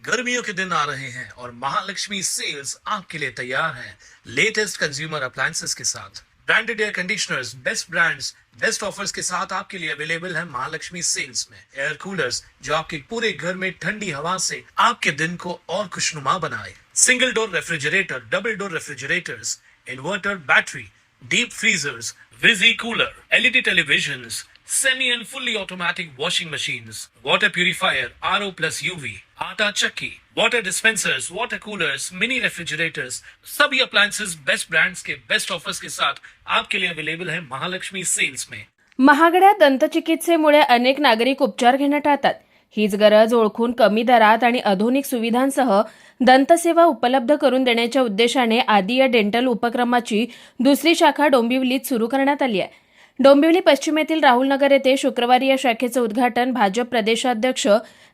गर्मियों के दिन आ रहे हैं और महालक्ष्मी सेल्स आपके लिए तैयार है लेटेस्ट कंज्यूमर अप्लायंसेस के साथ। Branded air conditioners, best brands, best offers के साथ आपके लिए अवेलेबल है महालक्ष्मी सेल्स में। एयर कूलर्स जो आपके पूरे घर में ठंडी हवा से आपके दिन को और खुशनुमा बनाए। Single door refrigerator, double door refrigerators, inverter battery, deep freezers, visi cooler, LED televisions, semi and fully automatic washing machines, water purifier, RO plus UV, आटा चक्की, water dispensers, water coolers, mini refrigerators, सभी appliances best brands के best offers के साथ आपके लिए available है Mahalakshmi sales में। महागड्या दंतचिकित्सेमुळे अनेक नागरिक उपचार घेणं टाळतात। हीच गरज ओळखून कमी दरात आणि आधुनिक सुविधांसह दंतसेवा उपलब्ध करून देण्याच्या उद्देशाने आदी या डेंटल उपक्रमाची दुसरी शाखा डोंबिवलीत सुरू करण्यात आली आहे। डोंबिवली पश्चिम येथील राहुलनगर येथे शुक्रवारी या शाखेचे उद्घाटन भाजप प्रदेशाध्यक्ष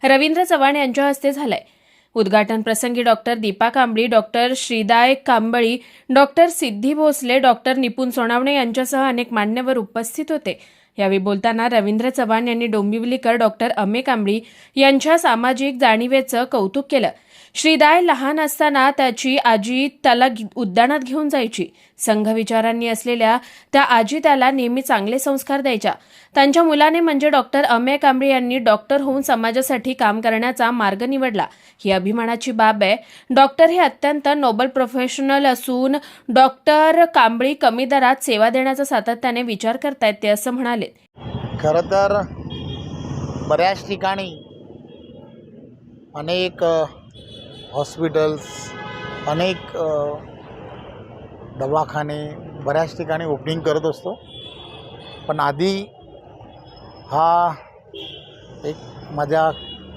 रवींद्र चव्हाण यांच्या हस्ते झालंय। उद्घाटन प्रसंगी doctor Deepa Kambli, doctor Shriday Kambli, doctor Siddhi Bhosale, doctor Nipun Sonawane यांच्यासह अनेक मान्यवर उपस्थित होते। यावेळी बोलताना रवींद्र चव्हाण यांनी डोंबिवलीकर डॉक्टर अमे कांबळी यांच्या सामाजिक जाणीवेचं कौतुक केलं। श्रीदाय लहान असताना त्याची आजी त्याला उद्यानात घेऊन जायची। संघ विचारांनी असलेल्या त्या आजी त्याला नेहमी चांगले संस्कार द्यायच्या। त्यांच्या मुलाने म्हणजे डॉक्टर अमे कांबळी यांनी डॉक्टर होऊन समाजासाठी काम करण्याचा मार्ग निवडला। ही अभिमानाची बाब आहे। डॉक्टर हे अत्यंत नोबल प्रोफेशनल असून डॉक्टर कांबळी कमी दरात सेवा देण्याचा सातत्याने विचार करतायत ते असं म्हणाले। खरं तर बऱ्याच ठिकाणी अनेक हॉस्पिटल्स, अनेक दवाखाने बऱ्याच ठिकाणी ओपनिंग करत असतो, पण आधी हा एक माझ्या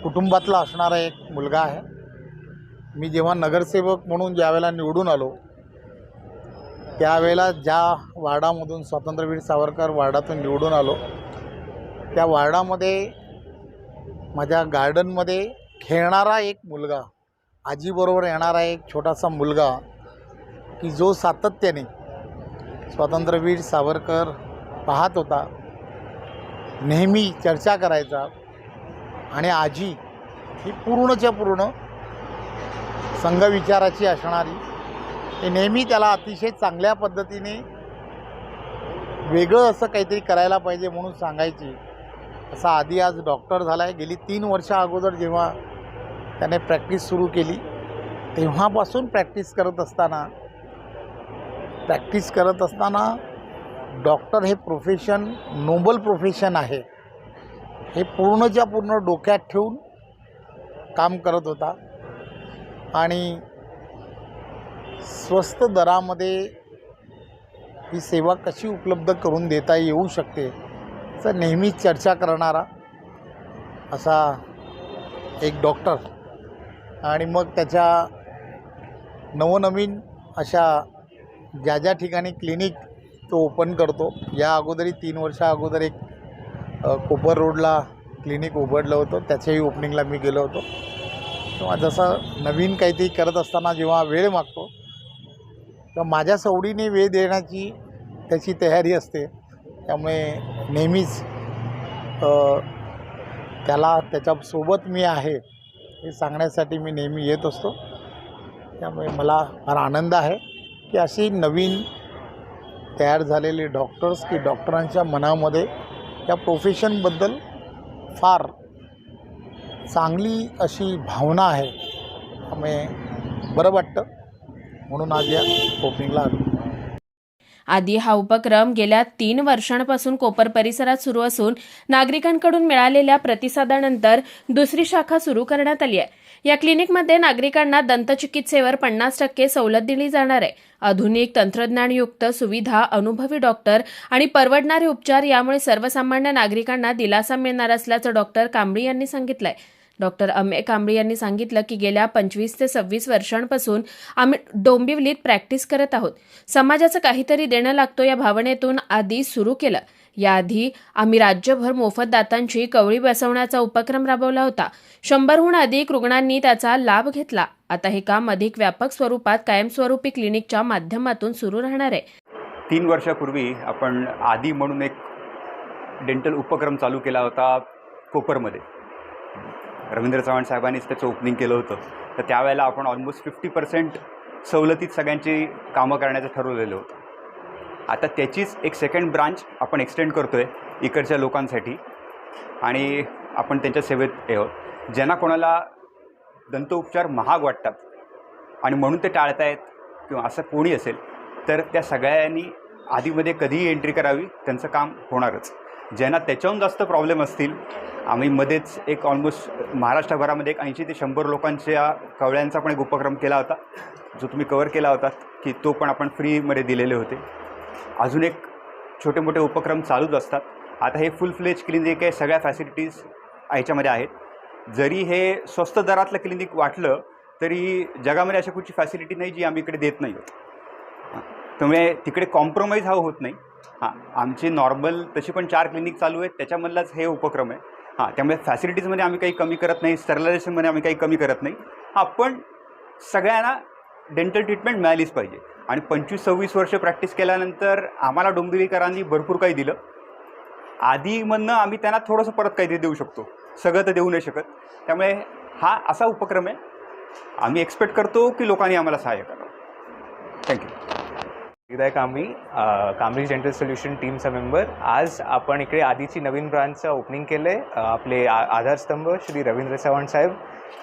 कुटुंबातला असणारा एक मुलगा आहे। मी जेव्हा नगरसेवक म्हणून ज्यावेळेला निवडून आलो त्यावेळेला ज्या वार्डामधून स्वातंत्र्यवीर सावरकर वार्डातून निवडून आलो त्या वार्डामध्ये माझ्या गार्डनमध्ये खेळणारा एक मुलगा, आजीबरोबर येणारा एक छोटासा मुलगा की जो सातत्याने स्वातंत्र्यवीर सावरकर पाहत होता, नेहमी चर्चा करायचा आणि आजी ही पूर्णच्या पूर्ण संघविचाराची असणारी, ते नेहमी त्याला अतिशय चांगल्या पद्धतीने वेगळं असं काहीतरी करायला पाहिजे म्हणून सांगायची। असा आधी आज डॉक्टर झाला आहे। गेली 3 वर्ष अगोदर जेव्हा त्याने प्रॅक्टिस सुरू केली तेव्हापासून प्रॅक्टिस करत असताना डॉक्टर हे प्रोफेशन नोबल प्रोफेशन आहे हे पूर्णच्या पूर्ण डोक्यात ठेवून काम करत होता आणि स्वस्त दरामध्ये ही सेवा कशी उपलब्ध करून देता येऊ शकते याचा नेहमीच चर्चा करणारा असा एक डॉक्टर। आणि मग त्याच्या नवनवीन अशा ज्या ठिकाणी क्लिनिक तो ओपन करतो, या अगोदरही 3 वर्ष अगोदर एक कोपर रोडला क्लिनिक उघडलं होतं, त्याच्याही ओपनिंगला मी गेलो होतो। तेव्हा जसं नवीन काहीतरी करत असताना जेव्हा वेळ मागतो तेव्हा माझ्या सवडीने वेळ देण्याची त्याची तयारी असते, त्यामुळे नेहमीच त्याला त्याच्यासोबत मी आहे हे सांगण्यासाठी मी नेहमी येत असतो। त्यामुळे मला फार आनंद आहे की अशी नवीन तयार झालेले डॉक्टर्स की डॉक्टरांच्या मनामध्ये या प्रोफेशनबद्दल फार चांगली अशी भावना आहे, त्यामुळे बरं वाटतं म्हणून आज या ओपनिंगला आलो। आदी हा उपक्रम गेल्या 3 वर्षांपासून कोपर परिसरात सुरू असून नागरिकांकडून मिळालेल्या प्रतिसादानंतर दुसरी शाखा सुरू करण्यात आली आहे। या क्लिनिकमध्ये नागरिकांना दंतचिकित्सेवर 50% सवलत दिली जाणार आहे। आधुनिक तंत्रज्ञानयुक्त सुविधा, अनुभवी डॉक्टर आणि परवडणारे उपचार यामुळे सर्वसामान्य नागरिकांना दिलासा मिळणार असल्याचं डॉक्टर कांबळी यांनी सांगितलंय। डॉक्टर अमे कांबळी यांनी सांगितलं की गेल्या 25 ते 26 वर्षांपासून आम्ही डोंबिवलीत प्रॅक्टिस करत आहोत। समाजाचं काहीतरी देणं लागतो या भावनेतून आधी सुरू केलं। याआधी आम्ही राज्यभर मोफत दातांची कवळी बसवण्याचा उपक्रम राबवला होता। 100हून अधिक रुग्णांनी त्याचा लाभ घेतला। आता हे काम अधिक व्यापक स्वरूपात कायमस्वरूपी क्लिनिकच्या माध्यमातून सुरू राहणार आहे। 3 वर्षापूर्वी आपण आदी म्हणून एक डेंटल उपक्रम चालू केला होता कोपरमध्ये। रवींद्र चव्हाण साहेबांनीच त्याचं ओपनिंग केलं होतं. तर त्यावेळेला आपण ऑलमोस्ट 50% सवलतीत सगळ्यांची कामं करण्याचं ठरवलेलं होतं. आता त्याचीच एक सेकंड ब्रांच आपण एक्सटेंड करतो आहे इकडच्या लोकांसाठी आणि आपण त्यांच्या सेवेत आहोत. ज्यांना कोणाला दंतउपचार महाग वाटतात आणि म्हणून ते टाळतायत किंवा असं कोणी असेल तर त्या सगळ्यांनी आधीमध्ये कधीही एंट्री करावी, त्यांचं काम होणारच. ज्यांना त्याच्याहून जास्त प्रॉब्लेम असतील, आम्ही मध्येच एक ऑलमोस्ट महाराष्ट्रभरामध्ये एक 80 ते 100 लोकांच्या कवळ्यांचा पण एक उपक्रम केला होता, जो तुम्ही कवर केला होता की तो पण आपण फ्रीमध्ये दिलेले होते. अजून एक छोटे मोठे उपक्रम चालूच असतात. आता हे फुल फ्लेज क्लिनिक आहे, सगळ्या फॅसिलिटीज ह्याच्यामध्ये आहेत. जरी हे स्वस्त दरातलं क्लिनिक वाटलं तरी जगामध्ये अशा कुठची फॅसिलिटी नाही जी आम्ही इकडे देत नाही आहोत. त्यामुळे तिकडे कॉम्प्रोमाइज हा होत नाही. आमची नॉर्मल तशी पण 4 क्लिनिक चालू आहेत, त्याच्यामधलाच हे उपक्रम आहे. त्यामुळे फॅसिलिटीजमध्ये आम्ही काही कमी करत नाही, स्टरलायझेशनमध्ये आम्ही काही कमी करत नाही. पण सगळ्यांना डेंटल ट्रीटमेंट मिळालीच पाहिजे. आणि 25-26 वर्ष प्रॅक्टिस केल्यानंतर आम्हाला डोंबिवलीकरांनी भरपूर काही दिलं. आधीमधनं आम्ही त्यांना थोडंसं परत काहीतरी देऊ शकतो, सगळं तर देऊ नाही शकत. त्यामुळे हा असा उपक्रम आहे. आम्ही एक्सपेक्ट करतो की लोकांनी आम्हाला सहाय्य करावं. थँक्यू. एकदा काम्ब्रिज डेंटल सोल्युशन टीमचा मेंबर. आज आपण इकडे आधीची नवीन ब्रांचचं ओपनिंग केलं आहे. आपले आधारस्तंभ श्री रवींद्र चव्हाण साहेब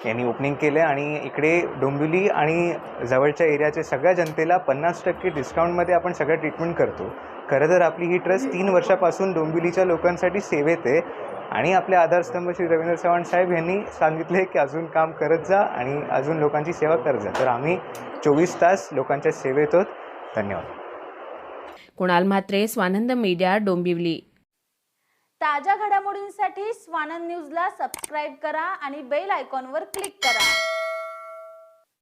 यांनी ओपनिंग केलं आहे आणि इकडे डोंबिवली आणि जवळच्या एरियाच्या सगळ्या जनतेला 50% डिस्काउंटमध्ये आपण सगळं ट्रीटमेंट करतो. खरं तर आपली ही ट्रस्ट 3 वर्षापासून डोंबिवलीच्या लोकांसाठी सेवेत आहे आणि आपले आधारस्तंभ श्री रवींद्र चव्हाण साहेब यांनी सांगितले की अजून काम करत जा आणि अजून लोकांची सेवा करत जा. तर आम्ही 24 तास लोकांच्या सेवेत आहोत. धन्यवाद. कुणाल म्हात्रे, स्वानंद मीडिया, डोंबिवली. ताज्या घडामोडींसाठी स्वानंद न्यूजला सबस्क्राईब करा आणि बेल आयकॉनवर क्लिक करा.